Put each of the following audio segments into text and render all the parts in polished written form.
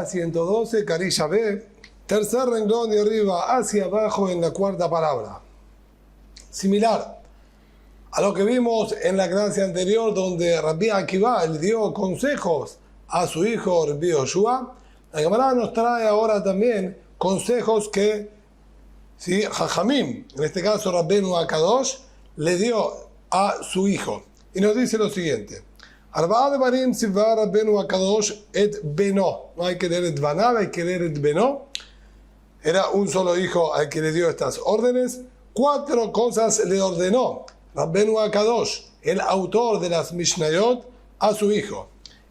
Parashá 112, Carilla B, tercer renglón de arriba hacia abajo en la cuarta palabra. Similar a lo que vimos en la clase anterior, donde Rabbi Akiva le dio consejos a su hijo Rabbi Yoshua, la Gemara nos trae ahora también consejos que Jajamim, en este caso Rabbeinu Akadosh, le dio a su hijo. Y nos dice lo siguiente: Arba'a devarim tzivah Rabbeinu Akadosh et beno. No hay que leer et banav, hay que leer et beno. Era un solo hijo al que le dio estas órdenes. 4 cosas le ordenó Rabbeinu Akadosh, el autor de las Mishnayot, a su hijo.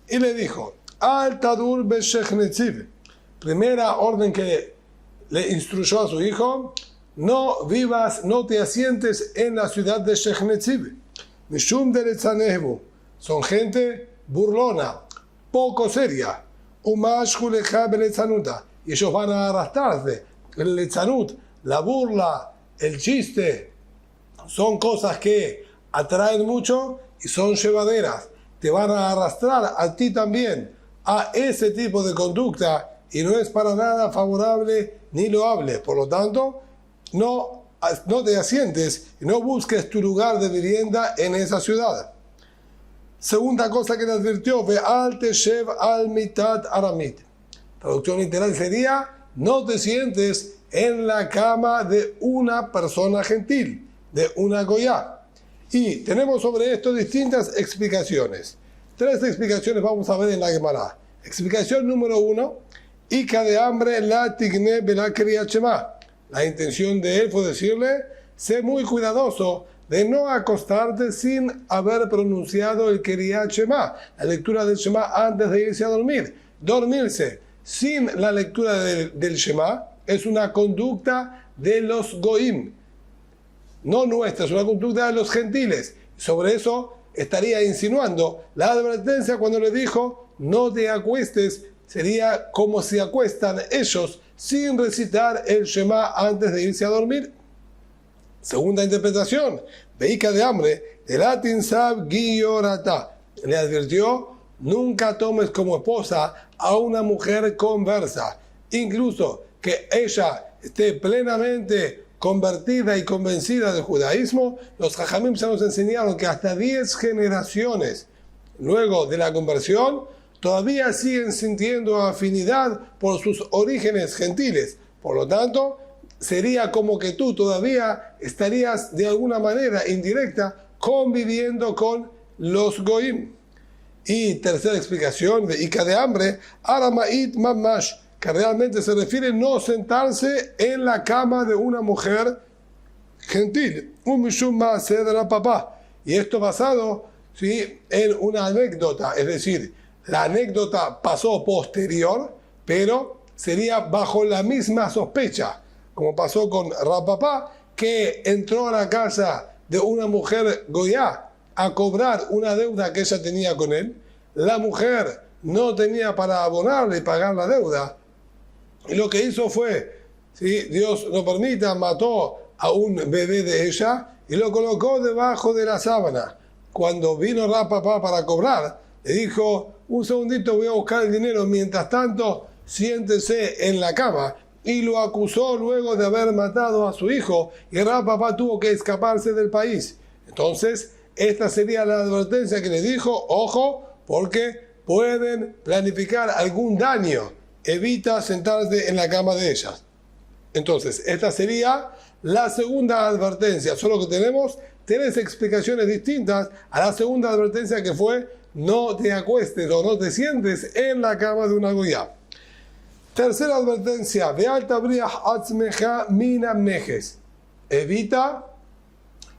Y le dijo: Al tadur beshech netziv. Primera orden que le instruyó a su hijo: no vivas, no te asientes en la ciudad de Shech Netziv. Mishum de Letzanehbu. Son gente burlona, poco seria. Umash juleja beletzanuta. Y ellos van a arrastrarse. El letzanut, la burla, el chiste, son cosas que atraen mucho y son llevaderas. Te van a arrastrar a ti también a ese tipo de conducta y no es para nada favorable ni loable. Por lo tanto, no te asientes y no busques tu lugar de vivienda en esa ciudad. Segunda cosa que le advirtió: Ve'al teshev al mitat aramit. Traducción literal sería: no te sientes en la cama de una persona gentil, de una goyá. Y tenemos sobre esto distintas explicaciones. 3 explicaciones vamos a ver en la Gemara. Explicación número 1: Ica de hambre la tigné bela kriyat shema. La intención de él fue decirle: sé muy cuidadoso de no acostarte sin haber pronunciado el kriyat shema, la lectura del shema antes de irse a dormir. Dormirse sin la lectura del shema es una conducta de los goim, no nuestra, es una conducta de los gentiles. Sobre eso estaría insinuando la advertencia cuando le dijo: no te acuestes. Sería como si acuestan ellos sin recitar el Shema antes de irse a dormir. Segunda interpretación: Veica de hambre, de latin sab guiorata. Le advirtió: nunca tomes como esposa a una mujer conversa, incluso que ella esté plenamente convertida y convencida del judaísmo. Los jajamim se nos enseñaron que hasta 10 generaciones luego de la conversión todavía siguen sintiendo afinidad por sus orígenes gentiles. Por lo tanto, sería como que tú todavía estarías de alguna manera indirecta conviviendo con los goim. Y tercera explicación, de Ica de hambre, aramait mamash, que realmente se refiere no sentarse en la cama de una mujer gentil. Un mishum ma'aseh de la papá. Y esto basado en una anécdota, es decir, la anécdota pasó posterior, pero sería bajo la misma sospecha, como pasó con Rapapá, que entró a la casa de una mujer goyá a cobrar una deuda que ella tenía con él. La mujer no tenía para abonarle y pagar la deuda, y lo que hizo fue, si Dios lo permita, mató a un bebé de ella y lo colocó debajo de la sábana. Cuando vino Rapapá para cobrar, le dijo: un segundito, voy a buscar el dinero, mientras tanto siéntese en la cama. Y lo acusó luego de haber matado a su hijo, y Rapapá tuvo que escaparse del país. Entonces, esta sería la advertencia que le dijo: ojo, porque pueden planificar algún daño, evita sentarte en la cama de ellas. Entonces, esta sería la segunda advertencia. Solo que tenemos 3 explicaciones distintas a la segunda advertencia, que fue: no te acuestes o no te sientes en la cama de una goyá. Tercera advertencia: Ve'al tabriach atzmeja mina mejes. Evita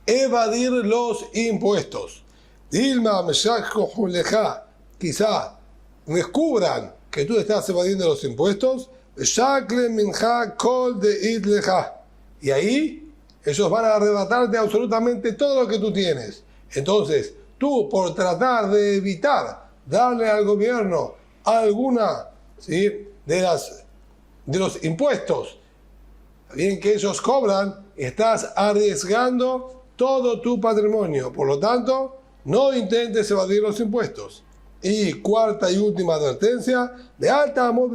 evadir los impuestos. Dilma meshakhojuleja. Quizá descubran que tú estás evadiendo los impuestos. Shakle minja kol de idleja. Y ahí ellos van a arrebatarte absolutamente todo lo que tú tienes. Entonces, tú, por tratar de evitar darle al gobierno alguna de los impuestos bien que ellos cobran, estás arriesgando todo tu patrimonio. Por lo tanto, no intentes evadir los impuestos. Y cuarta y última advertencia, de alta amor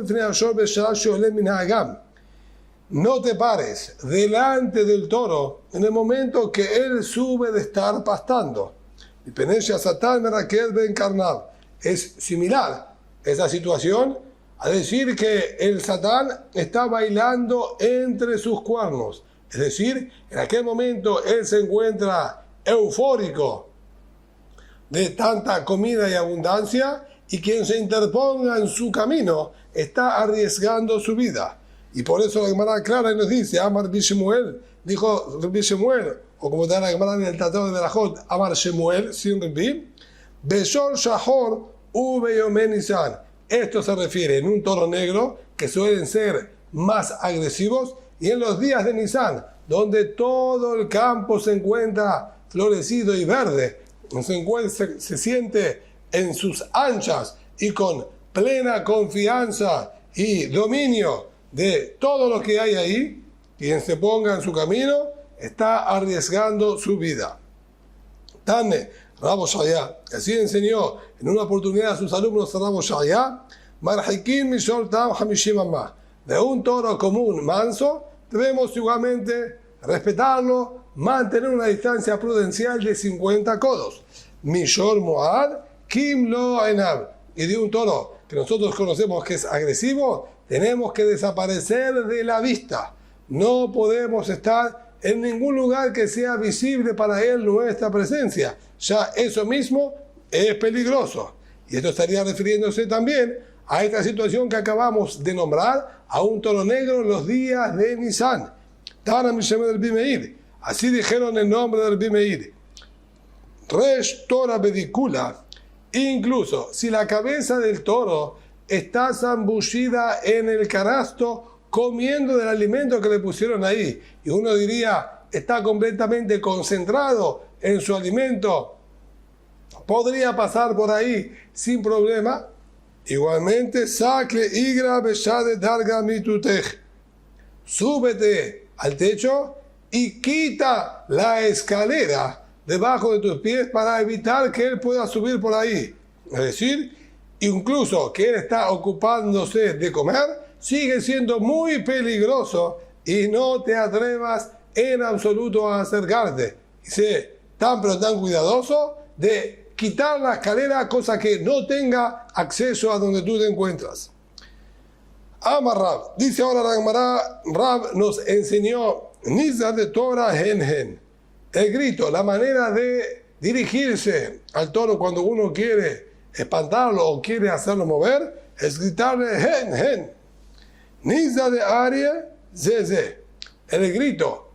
no te pares delante del toro en el momento que él sube de estar pastando. Y Penesha Satán Merakel Ben Karnab. Es similar esa situación a decir que el Satán está bailando entre sus cuernos. Es decir, en aquel momento él se encuentra eufórico de tanta comida y abundancia, y quien se interponga en su camino está arriesgando su vida. Y por eso la Gemara clara nos dice, Amar Rabbi Shemuel, dijo Rabbi Shemuel, o como da la Gemara en el Tratado de Berajot, Amar Shemuel, sin Rabbi, Beshor Shahor Ube Yomé Nisan. Esto se refiere en un toro negro, que suelen ser más agresivos, y en los días de Nisan, donde todo el campo se encuentra florecido y verde, se siente en sus anchas y con plena confianza y dominio de todo lo que hay ahí, quien se ponga en su camino está arriesgando su vida. Tane, Rabo Shaya, así enseñó en una oportunidad a sus alumnos Rabo Shaya, Marhikin Mishor Tam Hamishim Amma. De un toro común manso, debemos igualmente respetarlo, mantener una distancia prudencial de 50 codos. Mishor Moad, Kim Lo Enab. Y de un toro que nosotros conocemos que es agresivo, tenemos que desaparecer de la vista. No podemos estar en ningún lugar que sea visible para él nuestra presencia. Ya eso mismo es peligroso. Y esto estaría refiriéndose también a esta situación que acabamos de nombrar, a un toro negro en los días de Nisan. Tana Mishem del Bimeir. Así dijeron el nombre del Bimeir. Resh Tora Bedicula. Incluso si la cabeza del toro está zambullida en el canasto comiendo del alimento que le pusieron ahí, y uno diría está completamente concentrado en su alimento, podría pasar por ahí sin problema. Igualmente, Sakle Igra Beshade Darga Mitutej. Súbete al techo y quita la escalera debajo de tus pies para evitar que él pueda subir por ahí. Es decir, incluso que él está ocupándose de comer, sigue siendo muy peligroso y no te atrevas en absoluto a acercarte. Y sé tan pero tan cuidadoso de quitar la escalera, cosa que no tenga acceso a donde tú te encuentras. Amar Rab, dice ahora Rab nos enseñó Nizar de Torah Hen. El grito, la manera de dirigirse al toro cuando uno quiere espantarlo o quiere hacerlo mover, es gritarle Hen. Nizar de Aria Ze. El grito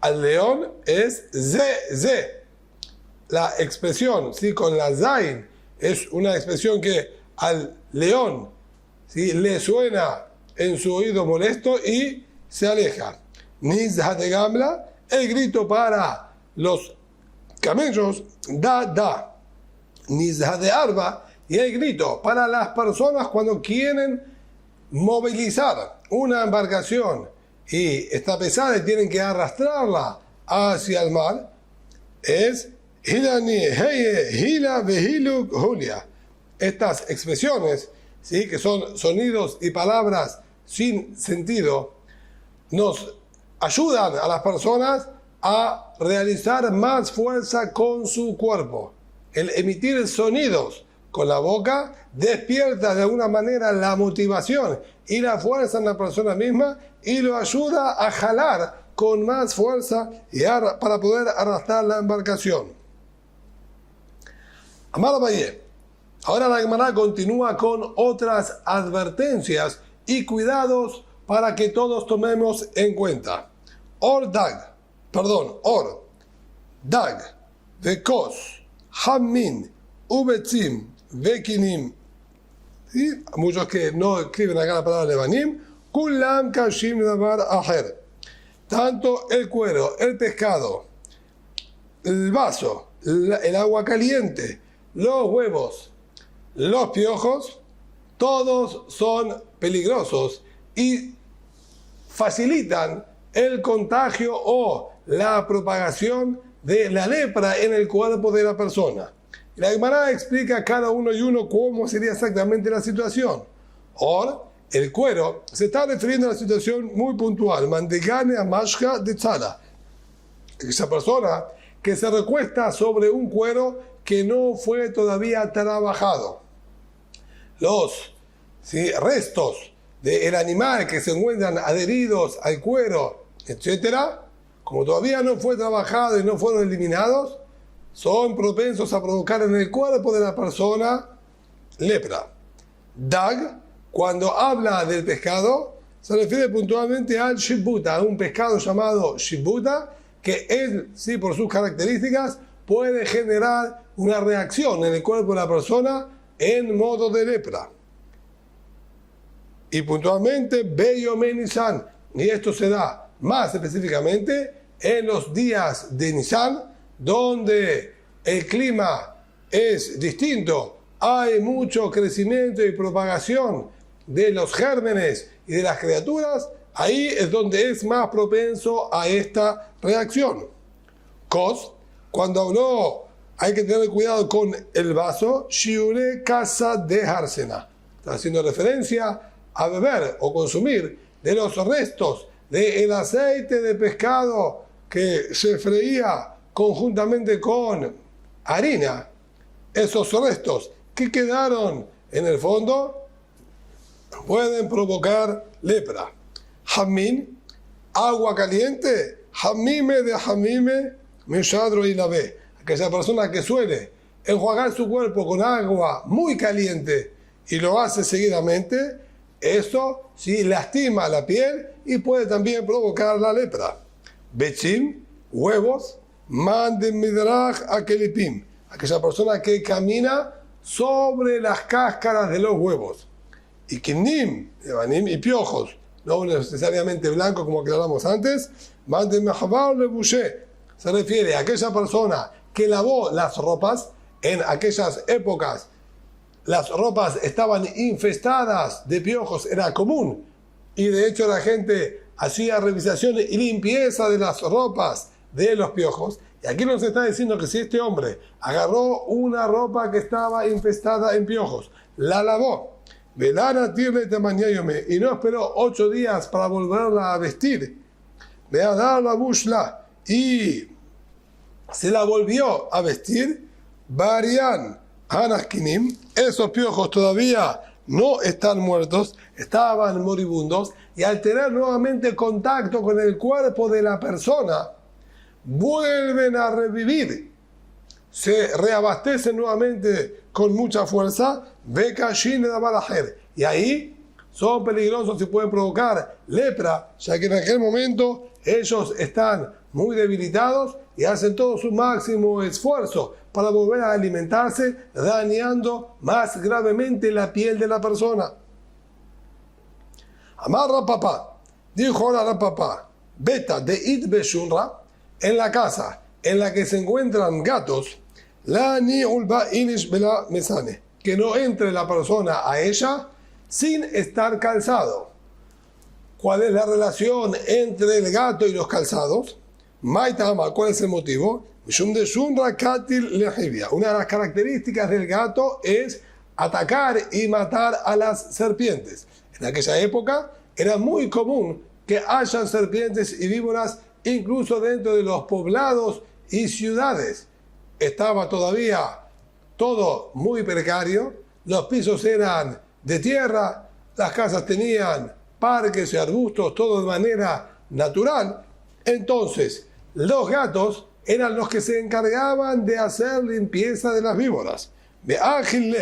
al león es Ze. La expresión, ¿sí? Con la Zain, es una expresión que al león, ¿sí? Le suena en su oído molesto y se aleja. Nizha de Gamla, el grito para los camellos, da. Nizha de Arba, y el grito para las personas cuando quieren movilizar una embarcación y está pesada y tienen que arrastrarla hacia el mar, es Hilani, Heye, Hila, Vehiluk, Julia. Estas expresiones, ¿sí? Que son sonidos y palabras sin sentido, nos ayudan a las personas a realizar más fuerza con su cuerpo. El emitir sonidos con la boca despierta de alguna manera la motivación y la fuerza en la persona misma y lo ayuda a jalar con más fuerza para poder arrastrar la embarcación. Amado Valle, ahora la Gemara continúa con otras advertencias y cuidados para que todos tomemos en cuenta. Or, Dag, Vekos, Hammin, Ubetzim, Vekinim, ¿sí? Muchos que no escriben acá la palabra Levanim, Kulam Kashim Davar Aher. Tanto el cuero, el pescado, el vaso, el agua caliente, los huevos, los piojos, todos son peligrosos y facilitan el contagio o la propagación de la lepra en el cuerpo de la persona. Y la Gemara explica a cada uno y uno cómo sería exactamente la situación. Ahora, el cuero se está refiriendo a una situación muy puntual. Mandegane a mashka de tzala. Esa persona que se recuesta sobre un cuero que no fue todavía trabajado. Los restos del animal que se encuentran adheridos al cuero, etcétera, como todavía no fue trabajado y no fueron eliminados, son propensos a provocar en el cuerpo de la persona lepra. Dag, cuando habla del pescado, se refiere puntualmente al shibuta, a un pescado llamado shibuta, que él, sí, por sus características, puede generar una reacción en el cuerpo de la persona en modo de lepra. Y puntualmente, Beyomé Nisan, y esto se da más específicamente en los días de Nisan, donde el clima es distinto, hay mucho crecimiento y propagación de los gérmenes y de las criaturas, ahí es donde es más propenso a esta reacción. Kos, cuando habló, hay que tener cuidado con el vaso, Shiure casa de Harsena, está haciendo referencia a beber o consumir de los restos del aceite de pescado que se freía conjuntamente con harina. Esos restos que quedaron en el fondo pueden provocar lepra. Jamín, agua caliente, jamime de jamime, meshadro y la ve. Aquella persona que suele enjuagar su cuerpo con agua muy caliente y lo hace seguidamente, eso sí lastima la piel y puede también provocar la lepra. Bechim, huevos, manden midraj a kelipim. Aquella persona que camina sobre las cáscaras de los huevos. Y kinim, y piojos, no necesariamente blancos como aclaramos antes, manden mehavar le bouché. Se refiere a aquella persona que lavó las ropas en aquellas épocas. Las ropas estaban infestadas de piojos, era común. Y de hecho la gente hacía revisación y limpieza de las ropas de los piojos. Y aquí nos está diciendo que si este hombre agarró una ropa que estaba infestada en piojos, la lavó, velana tirle tamañayome, y no esperó 8 días para volverla a vestir, ve a dar la bushla y se la volvió a vestir, varian anaskinim, esos piojos todavía no están muertos, estaban moribundos, y al tener nuevamente contacto con el cuerpo de la persona, vuelven a revivir, se reabastecen nuevamente con mucha fuerza, y ahí son peligrosos y pueden provocar lepra, ya que en aquel momento ellos están muy debilitados y hacen todo su máximo esfuerzo para volver a alimentarse, dañando más gravemente la piel de la persona. Amarra papá, dijo ahora la papá, beta de it beshunra, en la casa en la que se encuentran gatos, la ni ulba inish bela mesane, que no entre la persona a ella sin estar calzado. ¿Cuál es la relación entre el gato y los calzados? Maitama, ¿cuál es el motivo? Una de las características del gato es atacar y matar a las serpientes. En aquella época era muy común que hayan serpientes y víboras incluso dentro de los poblados y ciudades. Estaba todavía todo muy precario, los pisos eran de tierra, las casas tenían parques y arbustos, todo de manera natural. Entonces, los gatos eran los que se encargaban de hacer limpieza de las víboras. De ágil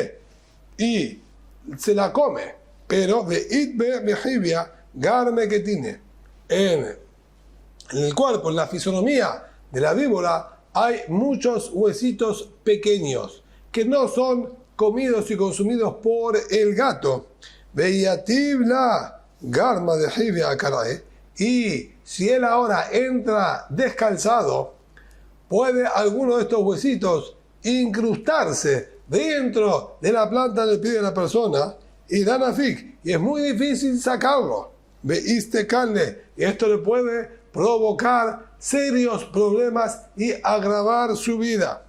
y se la come, pero de itbe mejibia garme que tiene. En el cuerpo, en la fisonomía de la víbora, hay muchos huesitos pequeños que no son comidos y consumidos por el gato. Veyativ la garma de jibia carae. Y si él ahora entra descalzado, puede alguno de estos huesitos incrustarse dentro de la planta del pie de la persona y dan afik, y es muy difícil sacarlo. Veiste carne, y esto le puede provocar serios problemas y agravar su vida.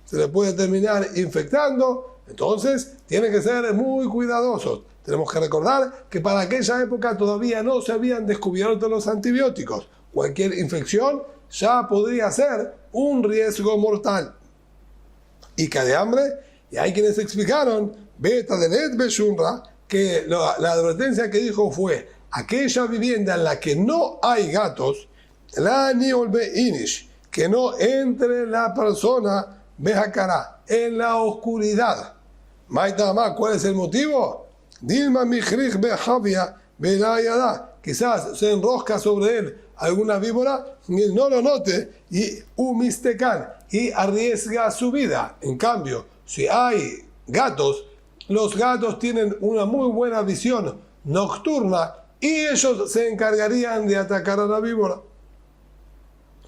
se le puede terminar infectando. Entonces, tienen que ser muy cuidadosos. Tenemos que recordar que para aquella época todavía no se habían descubierto los antibióticos. Cualquier infección ya podría ser un riesgo mortal. Y que de hambre, y hay quienes explicaron, Beta de Net Beshunra, que la advertencia que dijo fue, aquella vivienda en la que no hay gatos, la niolbe inish, que no entre la persona bejacará en la oscuridad. Maitama, ¿cuál es el motivo? Dilma mijrich behavia belayada. Quizás se enrosca sobre él alguna víbora y él no lo note y umistecan y arriesga su vida. En cambio, si hay gatos, los gatos tienen una muy buena visión nocturna y ellos se encargarían de atacar a la víbora.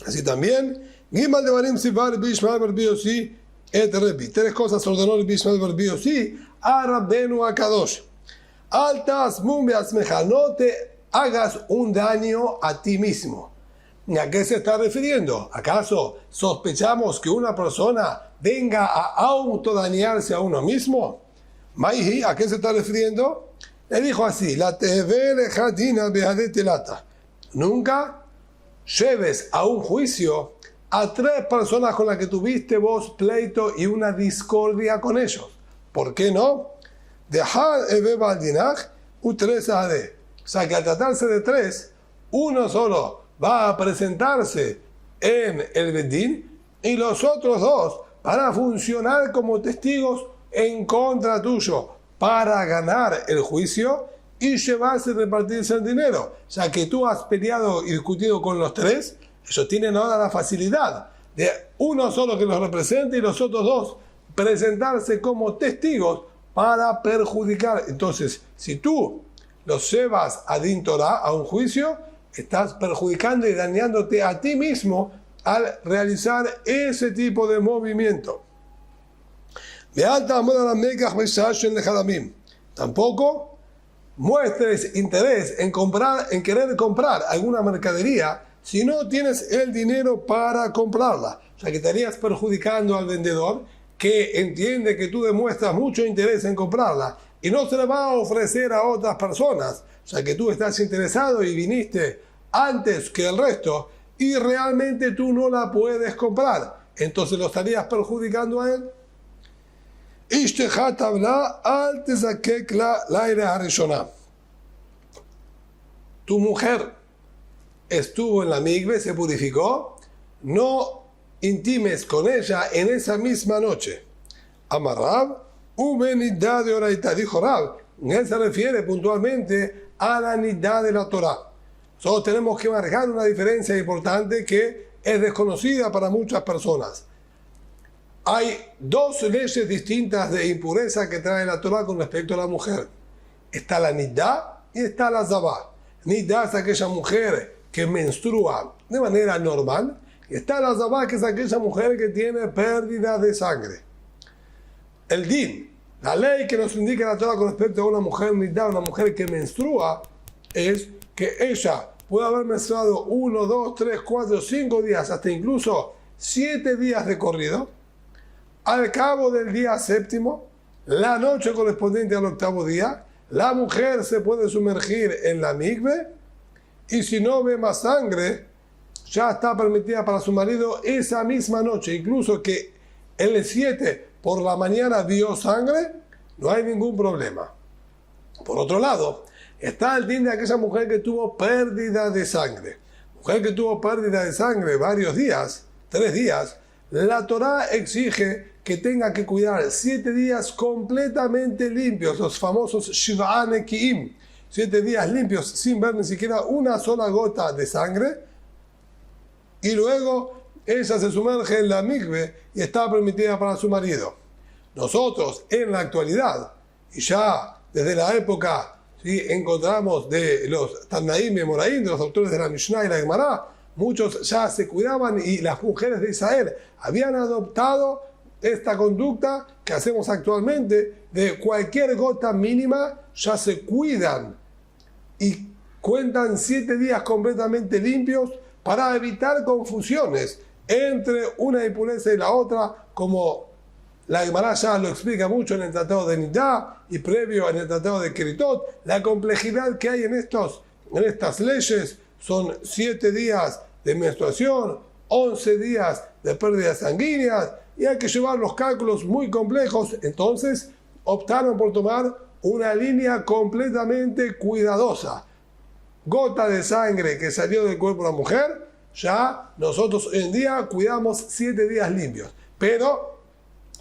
Así también, Gimal de Barim Sivar Bishmael Bar Biosi et Rebi. Tres cosas ordenó el Bishmael Bar Biosi a Rabbenu Akadosh. Altas mumbias meja, no te hagas un daño a ti mismo. ¿A qué se está refiriendo? ¿Acaso sospechamos que una persona venga a autodañarse a uno mismo? Maihi, ¿a qué se está refiriendo? Le dijo así, la tevele jadina behadetelata. Nunca lleves a un juicio a tres personas con las que tuviste vos pleito y una discordia con ellos. ¿Por qué no? Dejar ebeba aldinaj utresa ade. O sea que al tratarse de tres, uno solo va a presentarse en el bedín y los otros dos van a funcionar como testigos en contra tuyo para ganar el juicio y llevarse y repartirse el dinero. Ya que tú has peleado y discutido con los tres, ellos tienen ahora la facilidad de uno solo que los represente y los otros dos presentarse como testigos para perjudicar. Entonces, si tú los llevas a Din Torah, a un juicio, estás perjudicando y dañándote a ti mismo al realizar ese tipo de movimiento. Tampoco muestres interés en querer comprar alguna mercadería si no tienes el dinero para comprarla. O sea que estarías perjudicando al vendedor que entiende que tú demuestras mucho interés en comprarla y no se la va a ofrecer a otras personas. O sea que tú estás interesado y viniste antes que el resto y realmente tú no la puedes comprar. Entonces lo estarías perjudicando a él. Tu mujer estuvo en la migbe, se purificó, no intimes con ella en esa misma noche. Amarrab, ubenidad de oraita, dijo Rab, él se refiere puntualmente a la nidad de la Torah. Solo tenemos que marcar una diferencia importante que es desconocida para muchas personas. Hay dos leyes distintas de impureza que trae la Torah con respecto a la mujer. Está la nidá y está la zabá. Nidá es aquella mujer que menstrua de manera normal y está la zabá, que es aquella mujer que tiene pérdida de sangre. El din, la ley que nos indica la Torah con respecto a una mujer nidá, una mujer que menstrua, es que ella puede haber menstruado 1, 2, 3, 4, 5 días, hasta incluso 7 días de corrido. Al cabo del día séptimo, la noche correspondiente al octavo día, la mujer se puede sumergir en la migbe y si no ve más sangre, ya está permitida para su marido esa misma noche. Incluso que el 7 por la mañana vio sangre, no hay ningún problema. Por otro lado, está el din de aquella mujer que tuvo pérdida de sangre. Mujer que tuvo pérdida de sangre varios días, 3 días, la Torah exige que tenga que cuidar 7 días completamente limpios, los famosos Shiv'a Neki'im, 7 días limpios sin ver ni siquiera una sola gota de sangre, y luego ella se sumerge en la migbe y está permitida para su marido. Nosotros en la actualidad, y ya desde la época, ¿sí?, encontramos de los Tanaim y Moraim, de los autores de la Mishnah y la Gemara, muchos ya se cuidaban y las mujeres de Israel habían adoptado esta conducta que hacemos actualmente de cualquier gota mínima, ya se cuidan y cuentan 7 días completamente limpios para evitar confusiones entre una impureza y la otra, como La Gemara ya lo explica mucho en el tratado de Nidá y previo en el tratado de Keritot. La complejidad que hay en estas leyes son 7 días de menstruación, 11 días de pérdidas sanguíneas, y hay que llevar los cálculos muy complejos. Entonces optaron por tomar una línea completamente cuidadosa. Gota de sangre que salió del cuerpo de la mujer, ya nosotros hoy en día cuidamos 7 días limpios. Pero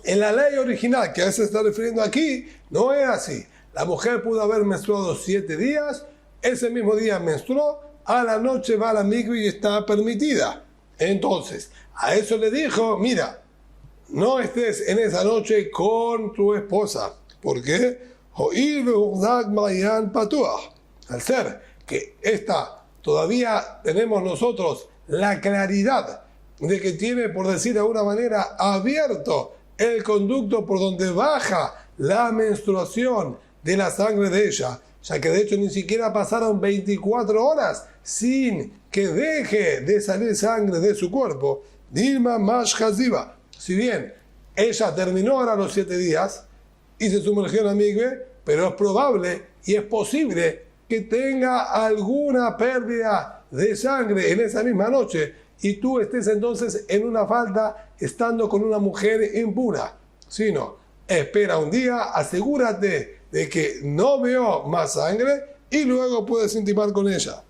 en la ley original que a veces se está refiriendo aquí, no es así. La mujer pudo haber menstruado 7 días, ese mismo día menstruó, a la noche va a la mikve y está permitida. Entonces, a eso le dijo, mira, no estés en esa noche con tu esposa. ¿Por qué? Al ser que todavía tenemos nosotros la claridad de que tiene, por decir de alguna manera, abierto el conducto por donde baja la menstruación de la sangre de ella, ya que de hecho ni siquiera pasaron 24 horas sin que deje de salir sangre de su cuerpo. Dilma Mash Haziba. Si bien ella terminó ahora los 7 días y se sumergió en la mikve, pero es probable y es posible que tenga alguna pérdida de sangre en esa misma noche y tú estés entonces en una falta estando con una mujer impura. Si no, espera un día, asegúrate de que no veo más sangre y luego puedes intimar con ella.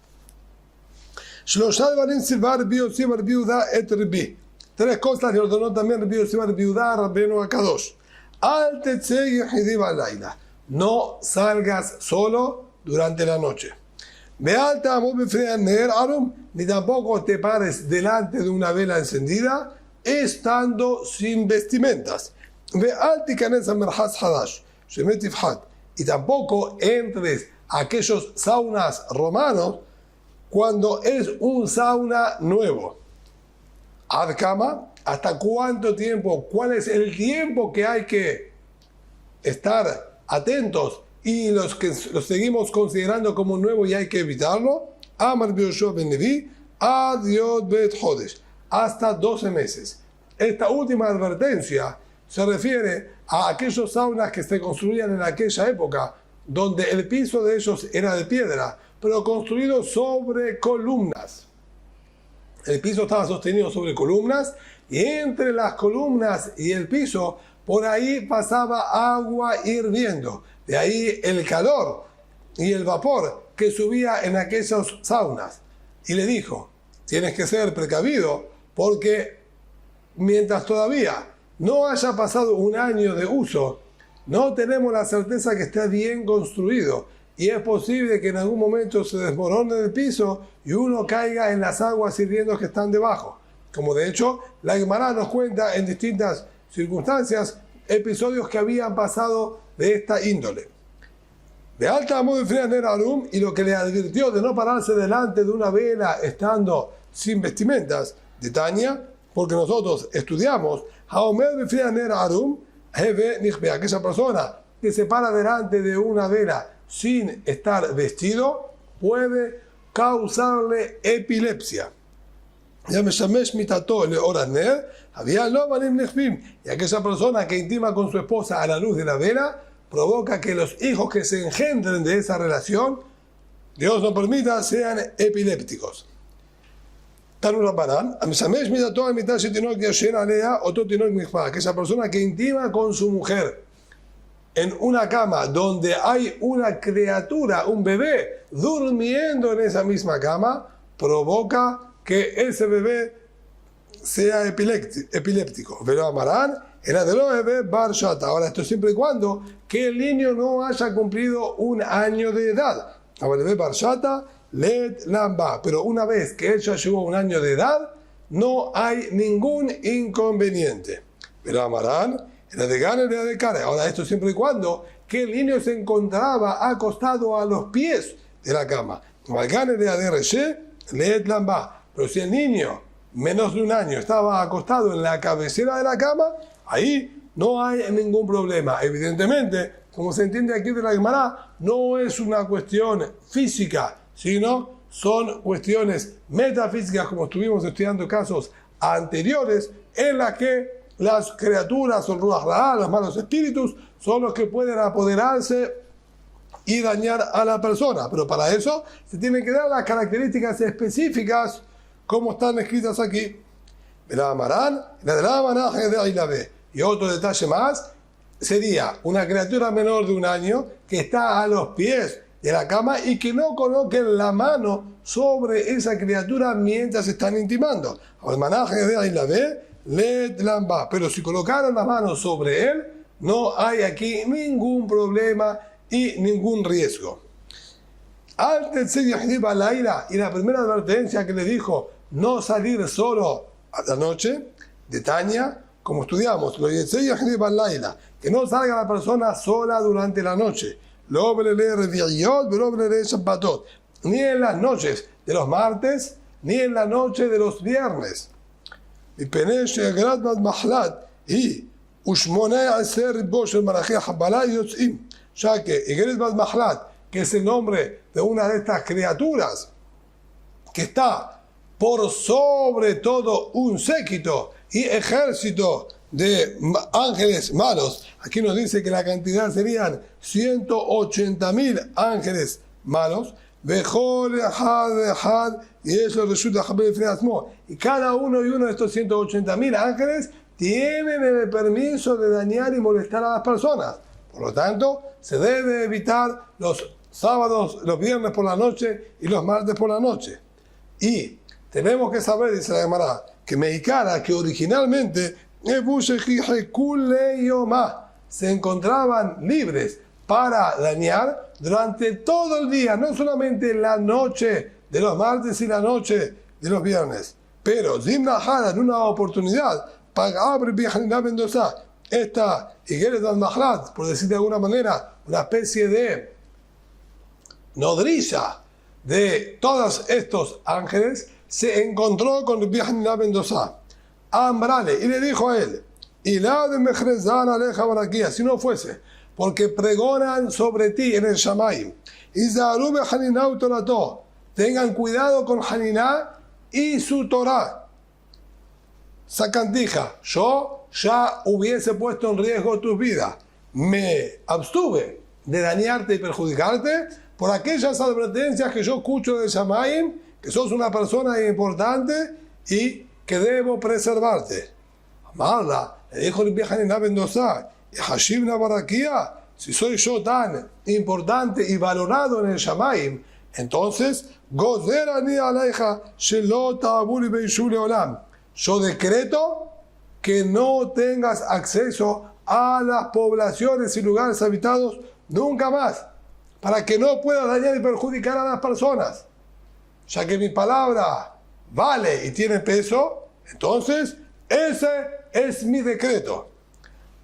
3 cosas le ordenó también Rabbi Yossi bar Yehuda Rabbeinu Akadosh. Al tetzei yehidim alayla. No salgas solo durante la noche. Ni tampoco te pares delante de una vela encendida estando sin vestimentas. Y tampoco entres a aquellos saunas romanos cuando es un sauna nuevo. Adkama, ¿hasta cuánto tiempo? ¿Cuál es el tiempo que hay que estar atentos y los que los seguimos considerando como nuevo y hay que evitarlo? Amar Yoshua ben Levi, Adiot bet Hodesh, hasta 12 meses. Esta última advertencia se refiere a aquellos saunas que se construían en aquella época, donde el piso de ellos era de piedra, pero construido sobre columnas. El piso estaba sostenido sobre columnas y entre las columnas y el piso, por ahí pasaba agua hirviendo. De ahí el calor y el vapor que subía en aquellos saunas. Y le dijo, tienes que ser precavido porque mientras todavía no haya pasado un año de uso, no tenemos la certeza que esté bien construido. Y es posible que en algún momento se desmorone el piso y uno caiga en las aguas hirviendo que están debajo. Como de hecho, la Gemara nos cuenta en distintas circunstancias episodios que habían pasado de esta índole. De alta amor de Frianer Arum, y lo que le advirtió de no pararse delante de una vela estando sin vestimentas, de Tania, porque nosotros estudiamos, Haomer de Frianer Arum, aquella persona que se para delante de una vela sin estar vestido, puede causarle epilepsia. Y aquella persona que intima con su esposa a la luz de la vela provoca que los hijos que se engendren de esa relación, Dios no permita, sean epilépticos. Aquella persona que intima con su mujer en una cama donde hay una criatura, un bebé, durmiendo en esa misma cama, provoca que ese bebé sea epiléptico. Pero amarán, era de los bebés bar shata. Ahora, esto siempre y cuando que el niño no haya cumplido un año de edad. Ahora, el bebé bar shata, let lamba. Pero una vez que él ya llegó a un año de edad, no hay ningún inconveniente. Pero amarán, era de gana, era de cara. Ahora, esto siempre y cuando que el niño se encontraba acostado a los pies de la cama. Pero si el niño, menos de un año, estaba acostado en la cabecera de la cama, ahí no hay ningún problema. Evidentemente, como se entiende aquí de la Gemara, no es una cuestión física, sino son cuestiones metafísicas, como estuvimos estudiando casos anteriores, en las que las criaturas, o ruach ra, los malos espíritus, son los que pueden apoderarse y dañar a la persona. Pero para eso se tienen que dar las características específicas como están escritas aquí. Y otro detalle más sería una criatura menor de 1 año que está a los pies de la cama y que no coloquen la mano sobre esa criatura mientras están intimando. Pero si colocaron la mano sobre él, no hay aquí ningún problema y ningún riesgo. Y la primera advertencia que le dijo, no salir solo a la noche, de Tania, como estudiamos, que no salga la persona sola durante la noche, ni en las noches de los martes, ni en la noche de los viernes. Ya que Igeret Bat Mahlat, que es el nombre de una de estas criaturas, que está por sobre todo un séquito y ejército de ángeles malos. Aquí nos dice que la cantidad serían 180.000 ángeles malos. Y cada uno de estos 180.000 ángeles tienen el permiso de dañar y molestar a las personas. Por lo tanto, se debe evitar los sábados, los viernes por la noche y los martes por la noche. Y tenemos que saber, dice la Gemara, que Meikara, que originalmente se encontraban libres para dañar durante todo el día, no solamente la noche de los martes y la noche de los viernes. Pero Zimna Hara, en una oportunidad, esta Igeret Bat Mahlat, por decir de alguna manera, una especie de nodriza de todos estos ángeles, se encontró con Rabbi Hanina ben Dosa, Ambrale, y le dijo a él, si no fuese, porque pregonan sobre ti en el Shamayim, tengan cuidado con Haniná y su Torah. Sacantija, yo ya hubiese puesto en riesgo tu vida. Me abstuve de dañarte y perjudicarte por aquellas advertencias que yo escucho de Shamayim, que sos una persona importante y que debo preservarte. Amarla, le dijo el viejo Hanina ben Dosa, y Hashibna Barakia, si soy yo tan importante y valorado en el Shamayim, entonces, Gozerani Aleja, Shelot Aburi Beishule Olam. Yo decreto que no tengas acceso a las poblaciones y lugares habitados nunca más, para que no puedas dañar y perjudicar a las personas. Ya que mi palabra vale y tiene peso, entonces ese es mi decreto.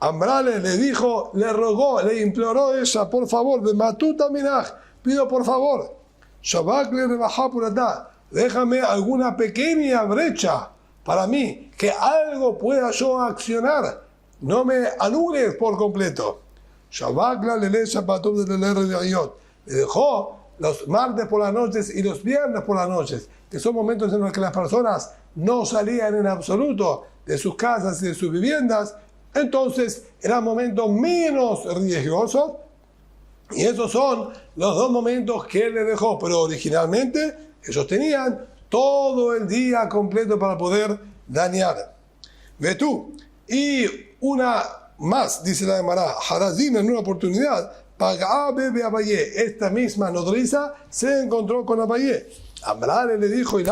Ambrale le dijo, le rogó, le imploró ella, por favor, de Matuta Minaj, pido por favor, Shabak le rebajá por acá, déjame alguna pequeña brecha para mí, que algo pueda yo accionar, no me anules por completo. Shabak le dejó los martes por las noches y los viernes por las noches, que son momentos en los que las personas no salían en absoluto de sus casas y de sus viviendas, entonces eran momentos menos riesgosos, y esos son los 2 momentos que él le dejó, pero originalmente ellos tenían todo el día completo para poder dañar. Ve tú, y una más, dice la Gemara, Harazim en una oportunidad, Bebe Abayé, esta misma nodriza se encontró con Abayé. Ambrale le dijo, si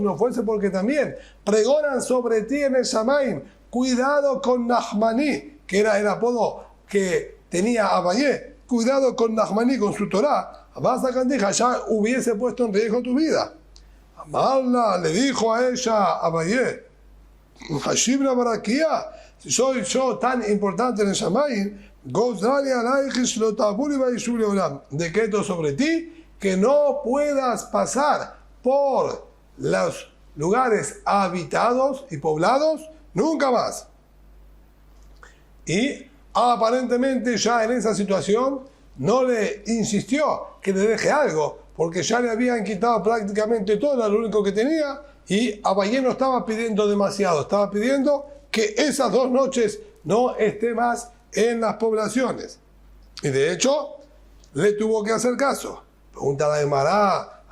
no fuese porque también pregonan sobre ti en el Shamayim, cuidado con Nachmaní, que era el apodo que tenía Abayé, cuidado con Nachmaní, con su Torah, vas a Candija, ya hubiese puesto en riesgo tu vida. Amarla le dijo a ella, Abayé, Hashibra Barakia, si soy yo tan importante en el Shamayim, decreto sobre ti que no puedas pasar por los lugares habitados y poblados nunca más. Y aparentemente ya en esa situación no le insistió que le deje algo, porque ya le habían quitado prácticamente todo, lo único que tenía y Abayé no estaba pidiendo demasiado, estaba pidiendo que esas 2 noches no esté más en las poblaciones. Y de hecho, le tuvo que hacer caso. Pregunta la Gemara,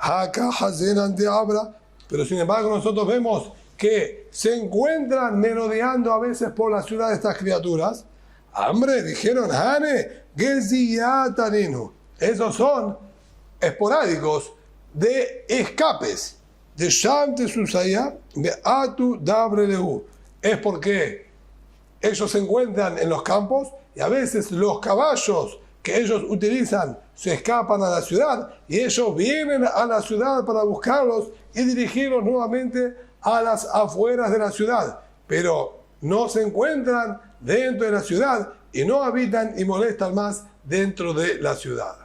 pero sin embargo nosotros vemos que se encuentran merodeando a veces por la ciudad de estas criaturas. Hambre, dijeron, Hane, Geziyataninu. Esos son esporádicos de escapes. De Sham de Susaya, de Atu Dabrelehu. Es porque ellos se encuentran en los campos y a veces los caballos que ellos utilizan se escapan a la ciudad y ellos vienen a la ciudad para buscarlos y dirigirlos nuevamente a las afueras de la ciudad, pero no se encuentran dentro de la ciudad y no habitan y molestan más dentro de la ciudad.